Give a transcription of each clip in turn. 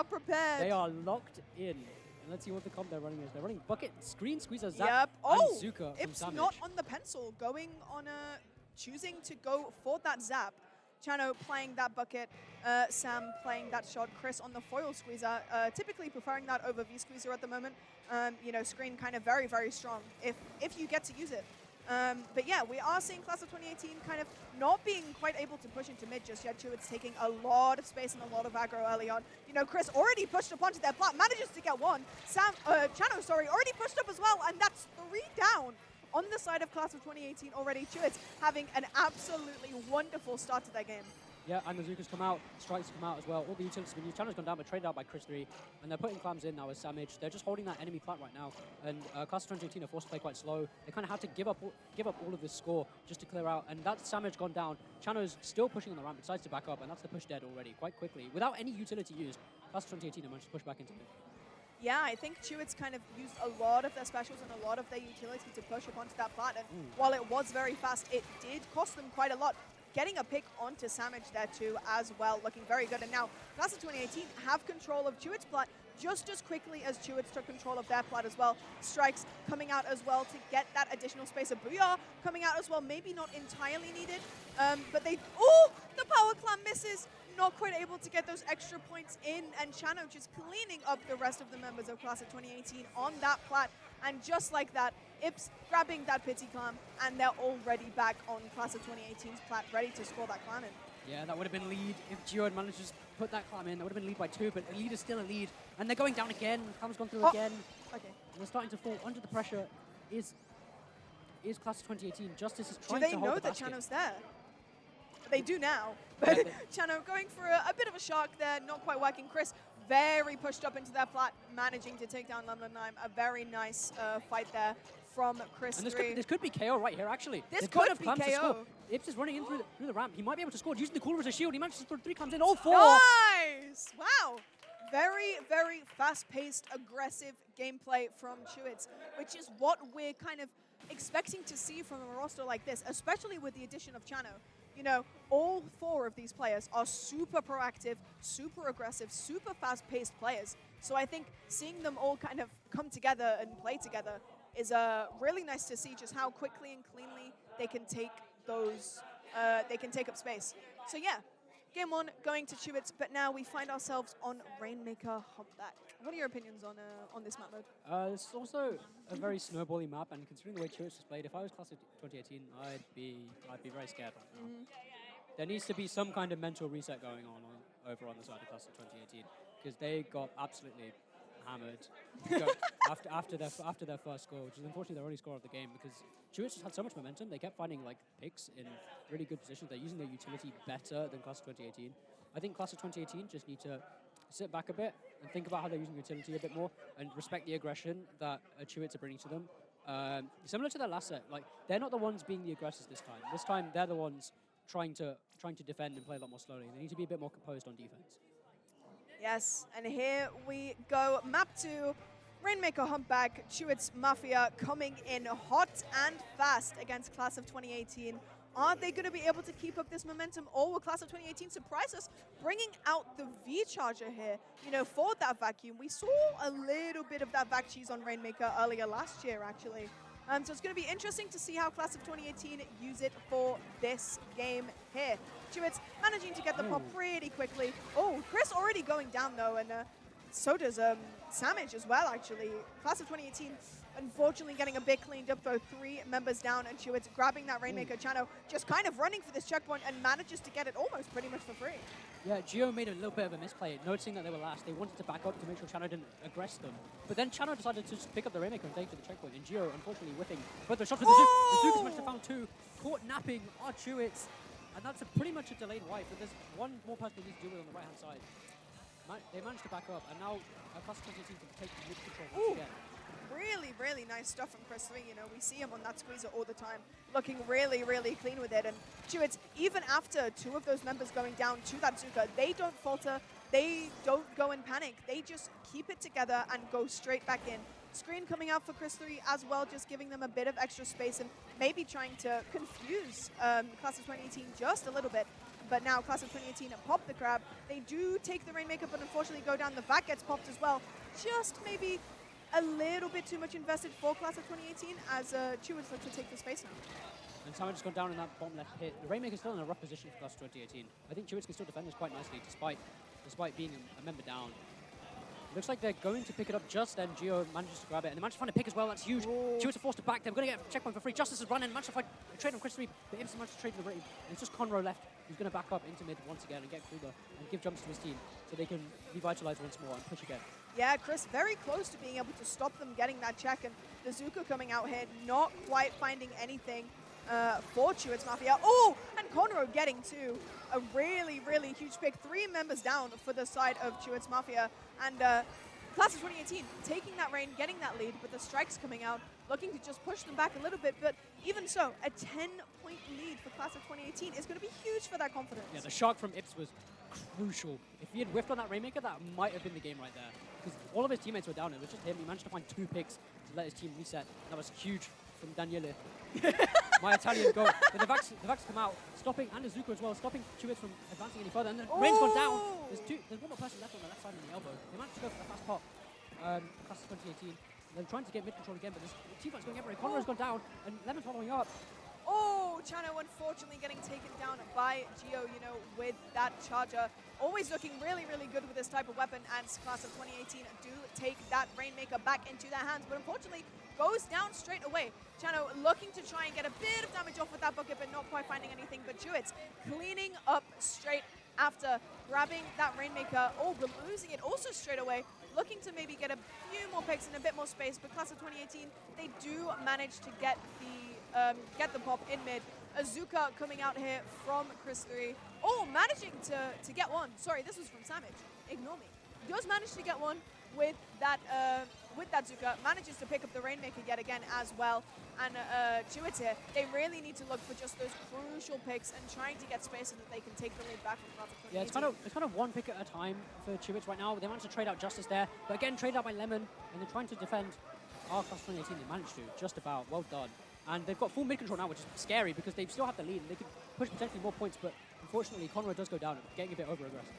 are prepared. They are locked in. And let's see what the comp they're running is. They're running Bucket, Screen, Squeezer, Zap, Yep. and Oh, Zuka from it's Savage. not on the pencil. Going on a... Choosing to go for that Zap. Chano playing that Bucket. Sam playing that shot. Chris on the foil Squeezer. Typically preferring that over V-Squeezer at the moment. You know, Screen kind of very, very strong if you get to use it. But yeah, we are seeing Class of 2018 kind of not being quite able to push into mid just yet too. It's taking a lot of space and a lot of aggro early on. You know, Chris already pushed up onto their plat, manages to get one. Chano, sorry, already pushed up as well, and that's 3 down on the side of Class of 2018 already. Chewits having an absolutely wonderful start to their game. Yeah, and the Zukas come out, Strikes come out as well. All the utilities have been used. Channel's gone down, but traded out by Chris 3. And they're putting clams in now as Samage. They're just holding that enemy plant right now. And Class of 2018 are forced to play quite slow. They kind of have to give up all of this score just to clear out. And that's Samage gone down. Channel's still pushing on the ramp, decides to back up, and that's the push dead already, quite quickly. Without any utility used, Class of 2018 have managed to push back into mid. Yeah, I think Chewits kind of used a lot of their specials and a lot of their utility to push up onto that plat. And while it was very fast, it did cost them quite a lot. Getting a pick onto Samage there too as well, looking very good. And now Class of 2018 have control of Chewits' plat just as quickly as Chewits took control of their plat as well. Strikes coming out as well to get that additional space. A Booyah coming out as well, maybe not entirely needed, but they, oh, the power clam misses. Not quite able to get those extra points in, and Chano just cleaning up the rest of the members of Class of 2018 on that plat. And just like that, Ips grabbing that pity clam, and they're already back on Class of 2018's plat, ready to score that clam in. Yeah, that would have been lead if Gio had managed to just put that clam in. That would have been lead by 2, but a lead is still a lead. And they're going down again. Clam's gone through again. Okay. And they're starting to fall under the pressure. Is Class of 2018. Justice is trying Do to they hold know the that basket. Chano's there? They do now, but Chano going for a bit of a shark there, not quite working. Chris very pushed up into their plat, managing to take down London. A very nice fight there from Chris. And this could be KO right here, actually. This they could have be clams to KO. score. Ips is running in through the ramp. He might be able to score using the cooler as a shield. He manages to throw 3 clams in. All 4! Nice! Wow. Very, very fast-paced, aggressive gameplay from Chewits, which is what we're kind of expecting to see from a roster like this, especially with the addition of Chano. You know, all 4 of these players are super proactive, super aggressive, super fast-paced players. So I think seeing them all kind of come together and play together is really nice to see just how quickly and cleanly they can take those, they can take up space. So yeah, game 1 going to Chewits, but now we find ourselves on Rainmaker Humpback. What are your opinions on this map mode? It's also a very snowbally map, and considering the way Chewits is played, if I was Class of 2018, I'd be very scared right now. There needs to be some kind of mental reset going on over on the side of Class of 2018, because they got absolutely hammered after their first score, which is unfortunately their only score of the game, because Chewits just had so much momentum. They kept finding like picks in really good positions. They're using their utility better than Class of 2018. I think Class of 2018 just need to sit back a bit and think about how they're using utility a bit more and respect the aggression that Chewits are bringing to them. Similar to their last set, like they're not the ones being the aggressors this time. This time they're the ones trying to defend and play a lot more slowly. They need to be a bit more composed on defense. Yes, and here we go. Map 2, Rainmaker Humpback, Chewits Mafia coming in hot and fast against Class of 2018. Are they going to be able to keep up this momentum, or will Class of 2018 surprise us, bringing out the V-Charger here, you know, for that vacuum? We saw a little bit of that vac cheese on Rainmaker earlier last year, actually. So it's going to be interesting to see how Class of 2018 use it for this game here. Chewits managing to get the pop pretty quickly. Oh, Chris already going down, though, and so does Samage as well, actually. Class of 2018 unfortunately getting a bit cleaned up, though. 3 members down, and Chewits grabbing that Rainmaker. Chano just kind of running for this checkpoint and manages to get it almost pretty much for free. Yeah, Gio made a little bit of a misplay, noticing that they were last. They wanted to back up to make sure Chano didn't aggress them. But then Chano decided to just pick up the Rainmaker and take to the checkpoint, and Gio unfortunately whipping both the shots with the Zook. The Zook has managed to found 2, caught napping are Chewits, and that's pretty much a delayed wipe, but there's one more person they need to deal with on the right-hand side. They managed to back up, and now Class of 2018 can take mid control once again. Really, really nice stuff from Chris 3. You know, we see him on that squeezer all the time, looking really, really clean with it. And Chewits, even after 2 of those members going down to that Zuka, they don't falter. They don't go in panic. They just keep it together and go straight back in. Screen coming out for Chris 3 as well, just giving them a bit of extra space and maybe trying to confuse Class of 2018 just a little bit. but now Class of 2018 pop the grab. They do take the Rainmaker, but unfortunately go down. The Vac gets popped as well. Just maybe a little bit too much invested for Class of 2018 as Chewits look to take the space now. And Simon just gone down in that bottom left pit. The Rainmaker's still in a rough position for Class of 2018. I think Chewits can still defend this quite nicely despite being a member down. Looks like they're going to pick it up just then. Geo manages to grab it, and they manage to find a pick as well. That's huge. Chewits are forced to back. They're going to get a checkpoint for free. Justice is running. Managed to find a trade on Chris 3, but Ibsen managed to trade the Rain. And it's just Conroe left, who's going to back up into mid once again and get Kruger and give jumps to his team so they can revitalize once more and push again. Yeah, Chris very close to being able to stop them getting that check, and the Zuka coming out here, not quite finding anything for Chewits Mafia. Oh, and Conroe getting to a really, really huge pick. 3 members down for the side of Chewits Mafia, and Class of 2018 taking that Rain, getting that lead, but the strikes coming out, looking to just push them back a little bit. But even so, a 10-point lead for Class of 2018 is going to be huge for that confidence. Yeah, the shark from Ips was crucial. If he had whiffed on that Rainmaker, that might have been the game right there. Because all of his teammates were down. It was just him. He managed to find 2 picks to let his team reset. That was huge from Daniele. My Italian goal. But the Vax come out, stopping, and Azuka as well, stopping Chewits from advancing any further. And the Rain's gone down. There's one more person left on the left side in the elbow. They managed to go for the fast pop. Class of 2018. They're trying to get mid control again, but this team fight's going everywhere. Conroe's gone down, and Lemon's following up. Oh, Chano unfortunately getting taken down by Geo, with that charger. Always looking really, really good with this type of weapon, and Class of 2018 do take that Rainmaker back into their hands, but unfortunately goes down straight away. Chano looking to try and get a bit of damage off with that bucket, but not quite finding anything, but Chewits cleaning up straight after grabbing that Rainmaker. Oh, but losing it also straight away. Looking to maybe get a few more picks and a bit more space, but Class of 2018, they do manage to get the pop in mid. Azuka coming out here from Chris 3. Oh, managing to get one. Sorry, this was from Samage. Ignore me. Does manage to get one with that Zuka. Manages to pick up the Rainmaker yet again as well. And Chewits here, they really need to look for just those crucial picks and trying to get space so that they can take the lead back from Class of 2018. Yeah, it's kind of one pick at a time for Chewits right now. They managed to trade out Justice there, but again, trade out by Lemon, and they're trying to defend our Class of 2018. They managed to, just about. Well done. And they've got full mid control now, which is scary because they still have the lead and they could push potentially more points, but unfortunately, Conroe does go down, getting a bit over-aggressive.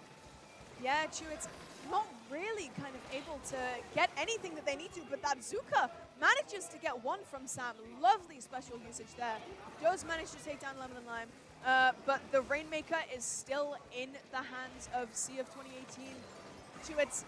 Yeah, Chewits not really kind of able to get anything that they need to, but that Zuka manages to get one from Sam. Lovely special usage there. Does manage to take down Lemon and Lime, but the Rainmaker is still in the hands of Sea of 2018. Chewits,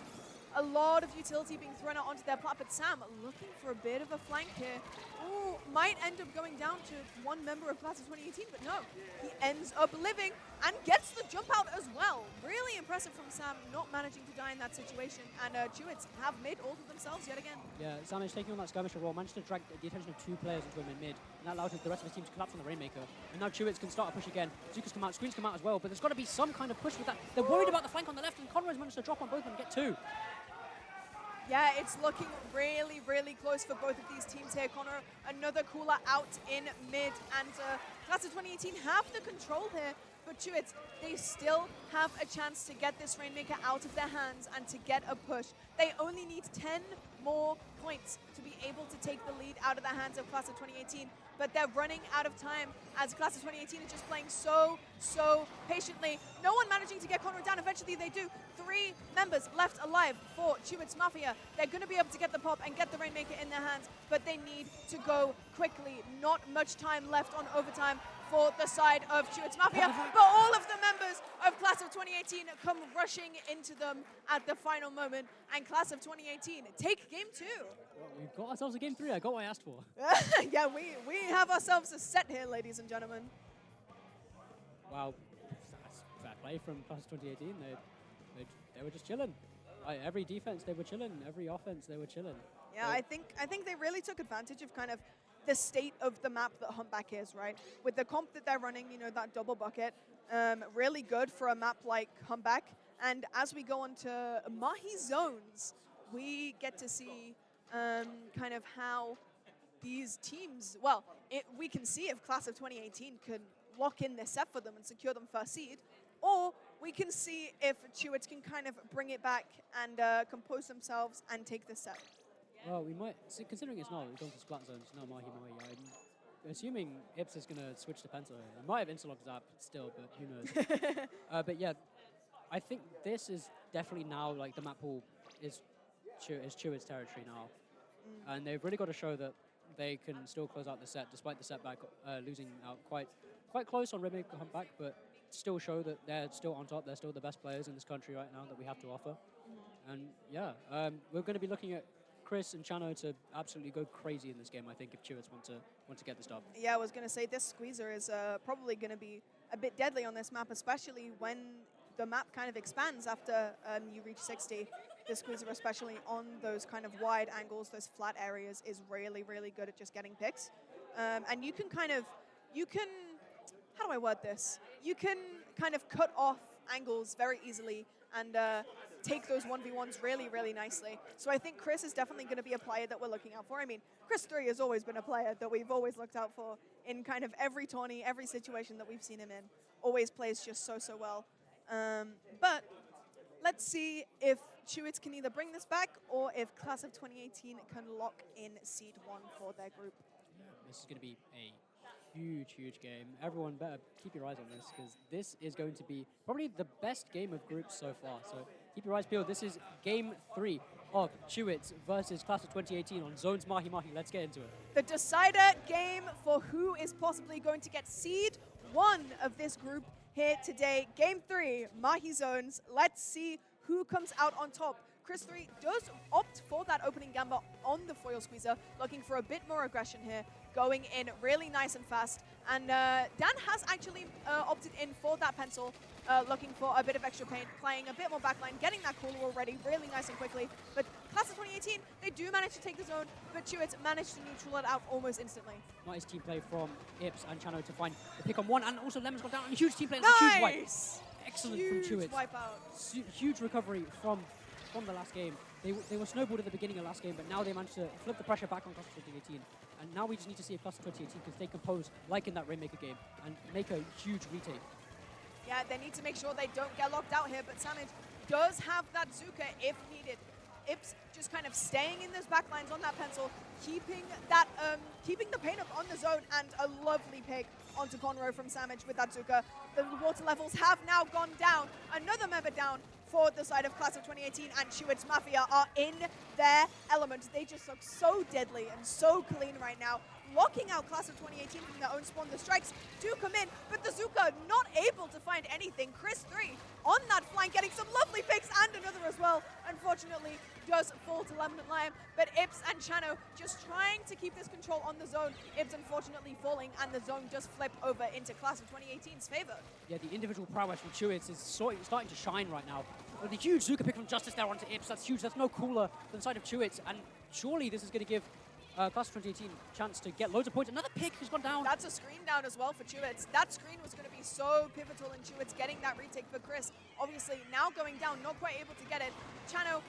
a lot of utility being thrown out onto their plat, but Sam looking for a bit of a flank here. Ooh, might end up going down to one member of Class of 2018, but no. He ends up living and gets the jump out as well. Really impressive from Sam, not managing to die in that situation. And Chewits have mid all to themselves yet again. Yeah, Sam is taking on that skirmisher role, managed to drag the attention of 2 players into him in mid, and that allowed the rest of his team to collapse on the Rainmaker. And now Chewits can start a push again. Zuka's come out, Screen's come out as well, but there's got to be some kind of push with that. They're worried about the flank on the left, and Conroe's managed to drop on both of them and get 2. Yeah, it's looking really, really close for both of these teams here. Connor, another cooler out in mid, and Class of 2018 have the control here, but Chewits, they still have a chance to get this Rainmaker out of their hands and to get a push. They only need 10 more points to be able to take the lead out of the hands of Class of 2018, but they're running out of time as Class of 2018 is just playing so patiently. No one managing to get Conroe down. Eventually they do. 3 members left alive for Chewits Mafia. They're going to be able to get the pop and get the Rainmaker in their hands, but they need to go quickly. Not much time left on overtime for the side of Chewits Mafia, but all of the members of Class of 2018 come rushing into them at the final moment, and Class of 2018 take game 2. Well, we've got ourselves a game 3. I got what I asked for. Yeah, we have ourselves a set here, ladies and gentlemen. Wow, that's fair play from Class of 2018. They were just chilling. Every defense, they were chilling. Every offense, they were chilling. Yeah, I think they really took advantage of kind of the state of the map that Humpback is, right? With the comp that they're running, that double bucket, really good for a map like Humpback. And as we go on to Mahi Zones, we get to see kind of how these teams, well, we can see if Class of 2018 can lock in this set for them and secure them first seed, or we can see if Chewits can kind of bring it back and compose themselves and take this set. Well, we might, considering it's not, we're going to Splat Zones, not Mahi. assuming Ips is going to switch to Pencil here. He might have Interlock Zap still, but who knows. But yeah, I think this is definitely now, like, the map pool is Chewit's territory now. And they've really got to show that they can still close out the set, despite the setback, losing out quite close on Rainmaker Humpback, but still show that they're still on top. They're still the best players in this country right now that we have to offer. And yeah, we're going to be looking at Chris and Chano to absolutely go crazy in this game, I think, if Chewits want to get this dub. Yeah, I was going to say this squeezer is probably going to be a bit deadly on this map, especially when the map kind of expands after you reach 60. This squeezer, especially on those kind of wide angles, those flat areas, is really, really good at just getting picks. And you can how do I word this? You can kind of cut off angles very easily and take those 1v1s really, really nicely. So I think Chris is definitely going to be a player that we're looking out for. I mean, Chris 3 has always been a player that we've always looked out for in kind of every tourney, every situation that we've seen him in. Always plays just so, so well. But let's see if Chewits can either bring this back or if Class of 2018 can lock in Seed 1 for their group. Yeah, this is going to be a huge, huge game. Everyone better keep your eyes on this, because this is going to be probably the best game of groups so far. So keep your eyes peeled. This is game 3 of Chewits versus Class of 2018 on Zones Mahi Mahi. Let's get into it. The decider game for who is possibly going to get Seed 1 of this group here today. Game 3, Mahi Zones. Let's see who comes out on top. Chris 3 does opt for that opening gamba on the foil squeezer, looking for a bit more aggression here, going in really nice and fast. And Dan has actually opted in for that pencil, looking for a bit of extra paint, playing a bit more backline, getting that cooler already really nice and quickly. But Class of 2018, they do manage to take the zone, but Chewits managed to neutral it out almost instantly. Nice team play from Ips and Chano to find the pick on one, and also Lemon's gone down on a huge team play. Nice! Excellent huge from Chewits. Wipeout. Huge recovery from the last game. They were snowballed at the beginning of last game, but now they managed to flip the pressure back on Class of 2018. And now we just need to see if Class of 2018 can stay composed, like in that Rainmaker game, and make a huge retake. Yeah, they need to make sure they don't get locked out here, but Samage does have that Zuka if needed. Ips just kind of staying in those backlines on that pencil, keeping the paint up on the zone, and a lovely pick onto Conroe from Samage with that Zuka. The water levels have now gone down. Another member down for the side of Class of 2018, and Chewits Mafia are in their element. They just look so deadly and so clean right now, locking out Class of 2018 from their own spawn. The strikes do come in, but the Zuka not able to find anything. Chris 3 on that flank, getting some lovely picks, and another as well. Unfortunately, does fall to Lemon Lime, but Ips and Chano just trying to keep this control on the zone. Ips unfortunately falling, and the zone just flipped over into Class of 2018's favor. Yeah, the individual prowess from Chewits is starting to shine right now. The huge Zuka pick from Justice there onto Ips, that's huge. That's no cooler than the side of Chewits, and surely this is going to give Class of 2018 chance to get loads of points. Another pick has gone down. That's a screen down as well for Chewits. That screen was going to be so pivotal in Chewits getting that retake for Chris. Obviously, now going down, not quite able to get it. Chano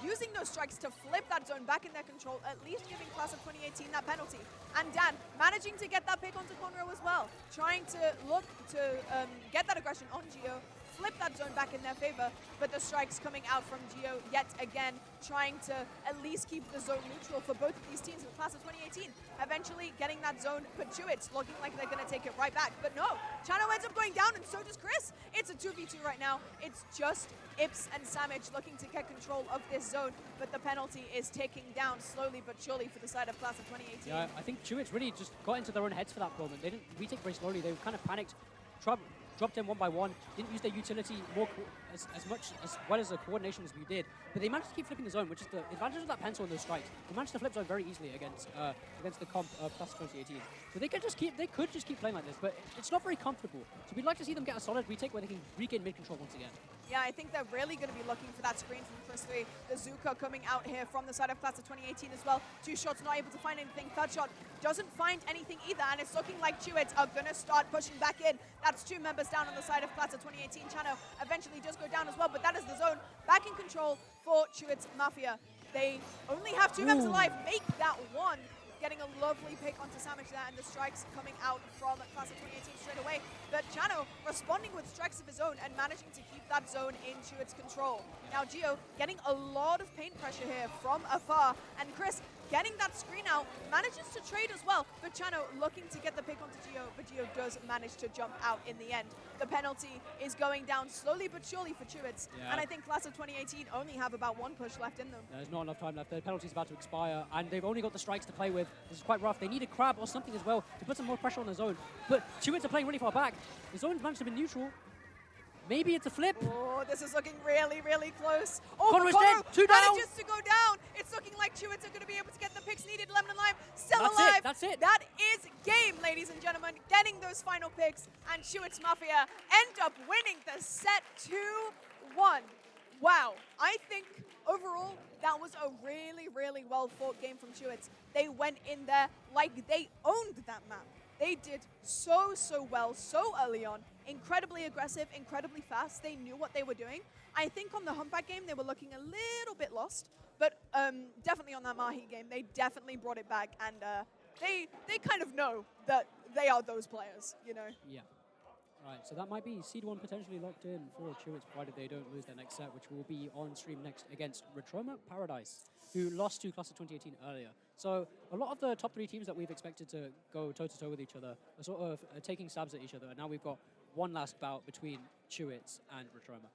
using those strikes to flip that zone back in their control, at least giving Class of 2018 that penalty. And Dan managing to get that pick onto Conroe as well, trying to look to get that aggression on Geo, flip that zone back in their favor, but the strikes coming out from Geo yet again, trying to at least keep the zone neutral for both of these teams with Class of 2018. Eventually getting that zone, but Chewits looking like they're going to take it right back. But no, Chano ends up going down, and so does Chris. It's a 2v2 right now. It's just Ips and Samage looking to get control of this zone, but the penalty is taking down slowly but surely for the side of Class of 2018. Yeah, I think Chewits really just got into their own heads for that moment. They didn't retake very slowly. They kind of panicked, dropped in one by one, didn't use their utility as well as the coordination as we did, but they managed to keep flipping the zone, which is the advantage of that pencil in those strikes. They managed to flip zone very easily against the comp of Class 2018. So they could just keep playing like this, but it's not very comfortable. So we'd like to see them get a solid retake where they can regain mid control once again. Yeah, I think they're really going to be looking for that screen from Chris 3. The Zuka coming out here from the side of Class of 2018 as well. 2 shots, not able to find anything. Third shot doesn't find anything either, and it's looking like Chewits are going to start pushing back in. That's 2 members down on the side of Class of 2018. Chano eventually does go down as well, but that is the zone back in control for Chewits Mafia. They only have 2 members alive, make that 1. Getting a lovely pick onto Samage there, and the strikes coming out from Class of 2018 straight away. but Chano responding with strikes of his own and managing to keep that zone into its control. Now Gio getting a lot of paint pressure here from afar, and Chris getting that screen out, manages to trade as well, but Chano looking to get the pick onto Gio, but Gio does manage to jump out in the end. The penalty is going down slowly but surely for Chewits, and I think Class of 2018 only have about one push left in them. There's not enough time left. The penalty's about to expire, and they've only got the strikes to play with. This is quite rough. They need a crab or something as well to put some more pressure on the zone, but Chewits are playing really far back. The zone's managed to be neutral. Maybe it's a flip. Oh, this is looking really, really close. Oh, Connor's dead. 2 down. Manages to go down. It's looking like Chewits are going to be able to get the picks needed. Lemon and Lime still alive. That's it. That is game, ladies and gentlemen. Getting those final picks, and Chewits Mafia end up winning the set 2-1. Wow. I think overall that was a really, really well-fought game from Chewits. They went in there like they owned that map. They did so well, so early on. Incredibly aggressive, incredibly fast. They knew what they were doing. I think on the Humpback game, they were looking a little bit lost. But definitely on that Mahi game, they definitely brought it back. And they kind of know that they are those players, you know? Yeah. Right, so that might be Seed 1 potentially locked in for Chewits, provided they don't lose their next set, which will be on stream next against Retroma Paradise, who lost to Class of 2018 earlier. So a lot of the top 3 teams that we've expected to go toe-to-toe with each other are sort of taking stabs at each other, and now we've got one last bout between Chewits and Retroma.